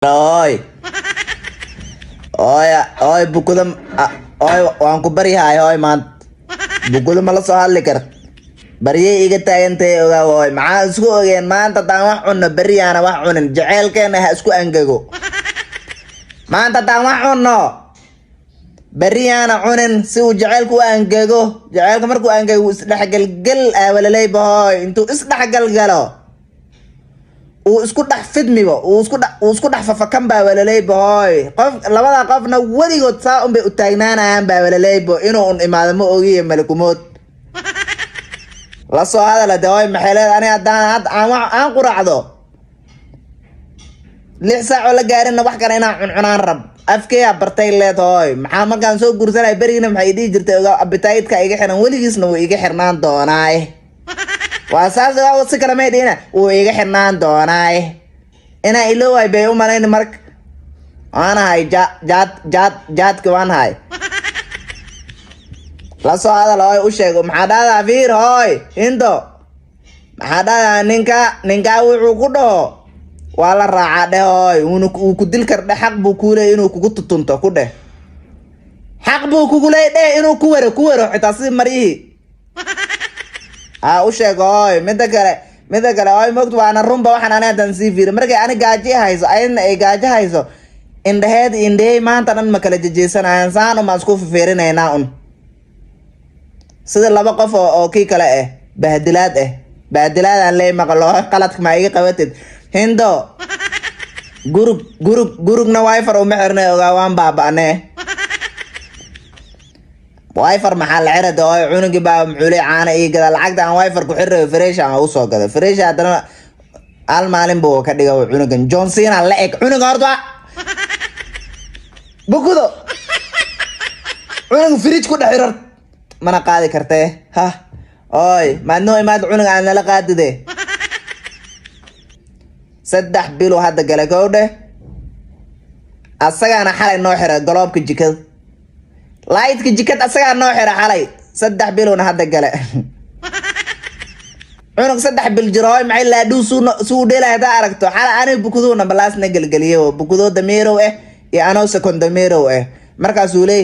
Oi, oi, oi, bukuda, oi, waan ku baryahay oi maanta bukuda ma la soo hadli kart baryay iga taagantay ogaa oi maxaa isku ogeen maanta taan wax cunno baryaana wax cunin jaceylkeena ha isku angago maanta taan wax cunno baryaana cunin si uu jaceylku u angago jaceylka markuu angago wuu isdhexgalgal walalay bahoy intuu isdhexgalgalo uu isku dhex fidmibo uu isku dhex fafakan baa walalay bahoy qof labada qofna weligood saa un bay u taagnaanayaan baa walalay bo inuu un imaado ma ogiye malikumood la soo hadala de hoy maxay leed aniga haddaan aan quracdo 6 saac oo la gaarinna wax kale inaan cuncunaan rab afkeeya bartay leed hoy maxaa markaan soo gursanay berigina maxay dhihi jirtay ogaa abitaydka iga xiran weligiisna wuu iga xirnaan doonaay waa saas ogaa si kale may dhihina wuu iga xirnaan doonaay inaa iloway bay u malayn marka waanahay jaadka waanahay la soo hadal hoy u sheego maxaa dhahdaa fiir hoy indo maxaa dhahdaa ninkaa wuxuu ku dhaho waa la raacaa dheh hoy wuu ku dil kardhe xaq buu kuu leey inuu kugu tutunto ku dheh xaq buu kugu leey dheh inuu ku wero xitaa sidii maryihii u sheego hoy midda kale hoy mogta waana runba waxaan ani haddaan sii fiiri markay ani gaaji hayso ayadna ay gaajo hayso indhahey maanta dhan ma kala jejeysanayan saan uma isku fiirinaynaa un sida laba qof oo kii kale bahdilaadaan leey maqlo qaladka ma iga qabatid hindo gurugna wifer uma xirnay ogaa waan baaba'nee wifer maxaa la xirada hoy cunugii baa muxuuley caana ii gada lacagta aan wifer ku xirayo fresh aan usoo gado fresh haddana hal maalin buu ka dhiga cunugan John Cena la eg cunuga horta bukudo cunug fridge ku dhex xirar mana qaadi kartee ha oy maadnoo imaad cunug aan nala qaadide 3 bilo hadda gala gowdhe asagaana xalay noo xira galoobka jikada lightka jikada asagaa noo xira xalay 3 bilona hadda gale cunug 3 bil jiro hoy maxay laadhuu suu dheelay haddaa aragto xala ani bukuduuna balaasna gelgeliyo bukudoo dameerow iyo anoo sekondameerow markaasuu leey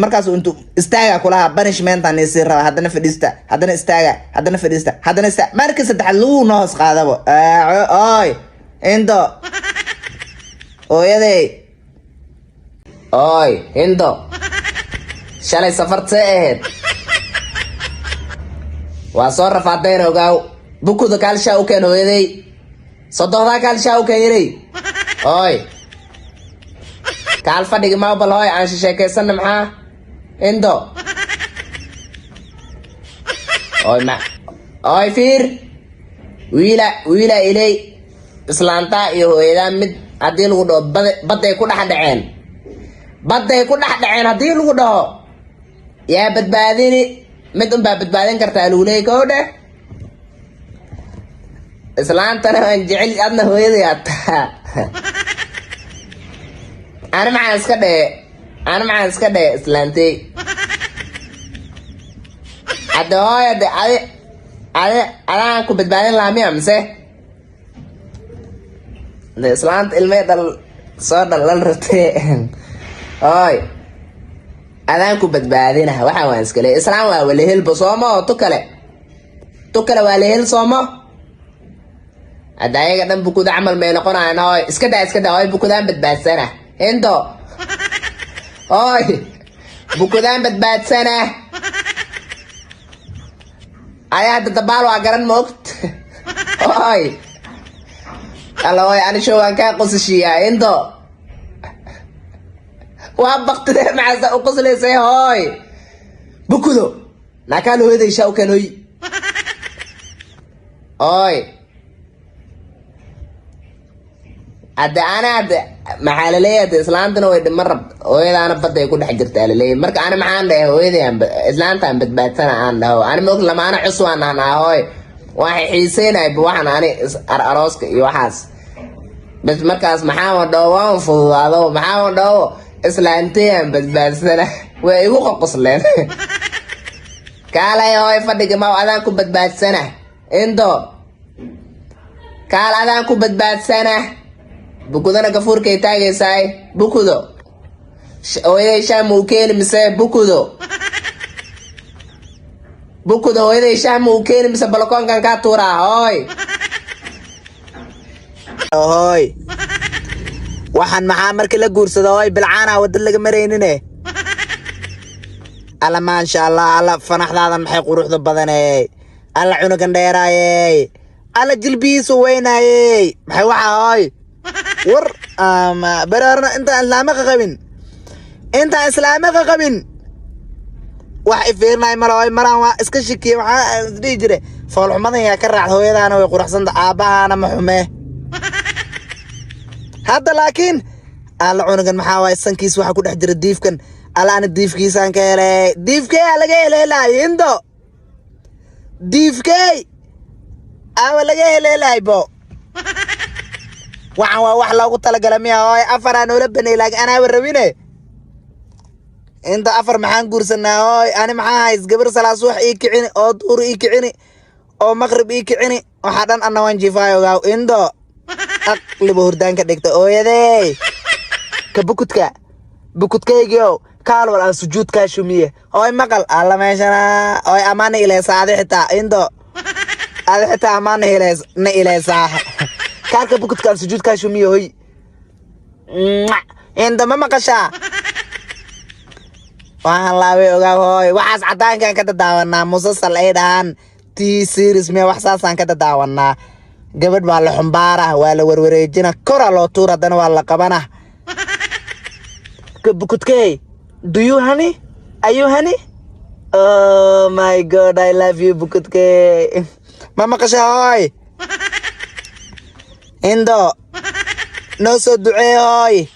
markaasuu intuu istaaga kulaha punishmentan isii raba haddana fadhiista haddana istaaga haddana fadhiista haddana istaaga markii saddexaad laguu noo hoos qaadabo oy indo hooyaday oy indo shalay safartee ahayd waa soo rafaadeen ogaaw bukuda kaalshaa u keen hooyaday sodohdaa kaalshaa u keen yaray oy kaal fadhigi maabal hoy aan sheekaysanna maxaa indo oy fiir wiila ilay islaantaa iyo hooyadaa mid haddii lagu dhaho badday ku dhex dhaceen haddii lagu dhaho yaa badbaadini mid unbaa badbaadin kartaa lagu leey kow dheh islaantana waan jecel adna hooyaday ataa ana maxaan iska dhee islaantey hadda hooy adaan ku badbaadin lahaa miya mise de islaanta ilmey soo dhal ratee hooy adaan ku badbaadina waxaa waan iska leey islaan waa walahelba sooma oo tu kale waa lahel sooma hadda ayaga dhan bukuda camal may noqonayan hooy iska daa hooy bukudaan badbaadsana indo oy bukudaan badbaadsana ayaa hadda dabaal waa garan moogt oy alla oy anisho waan kaa qosashiyaa indo waa baktidee maxaasa u qoslaysay hooy bukudo naakaa looyadayshaa u keen hoy oy hadda maxaa laleeyahay hadda islaantana way dhiman rabta hooyadaana badda ay ku dhex jirtaa laleeyahay marka ani maxaan dhahay hooyaday islaantaan badbaadsana aan dhaho ani moog lamaana cuswaan aan aha hooy waxay xiiseynahay waxaan ani arooska iyo waxaas bas markaas maxaa dhaho waan fududaado maxaa dhaho islaantayaan badbaadsana way igu qoqosleen kaalay hooy fadhiga ma adaan ku badbaadsana indo kaal adaan ku badbaadsana bukudana gafuurkay taagaysaay bukudo hooyaday shaah ma u keeni mise bukudo hooyaday shaah ma u keeni mise balakoonkan kaa tuuraa hooy hooy waxaan maxaa markii la guursado hooy bilcaana wadda laga maraynine alla maasha allah alla fanaxdaadan maxay quruxda badaney alla cunugan dheeraayey alla jilbihiisu weynaayey maxay waxaa hooy war ama baraarna intaan islaama qabin wax ifiirnay malooy maraan waa iska shikiye waxaa isdhihi jire foolxumadan yaa ka raacda hooyadaana way quruxsanta aabbahaana ma xume hadda laakiin alla cunugan maxaa waay sankiis waxaa ku dhex jira diifkan alla ana diifkiisaan ka helay diifkey aa laga heleelay indo diifkey awa laga heleelay bo waxaan waa wax loogu talagala miya hooy afaraa noola baney laakiin anaaba rabine inta afar maxaan guursanaa hooy ani maxaa hays gabar salaas wax ii kicini oo duur ii kicini oo maqrib ii kicini waxaa dhan anna waan jiifaayo ogaaw indo aqliba hurdaanka dhigta ooyadey ka bukudkaygiiow kaalwal aan sujuudkaa shumiye hooy maqal alla meeshana hooy amaana ileysa adi xitaa indo adi xitaa amaana na ileysaa kaalka bukudkaan sujuudkaa shumiye hoy indo ma maqashaa waxaan laabay ogaaw hooy waxaas caddaankaan ka dadaawanaa musasal ay dhahaan t series me wax saasaan ka dadaawanaa gabadh baa la xumbaara waa la warwareejina kora loo tuur haddana waa la qabana bukudkey do you honey are you honey oh my god I love you bukudkey ma maqasha hooy indo noo soo ducee hooy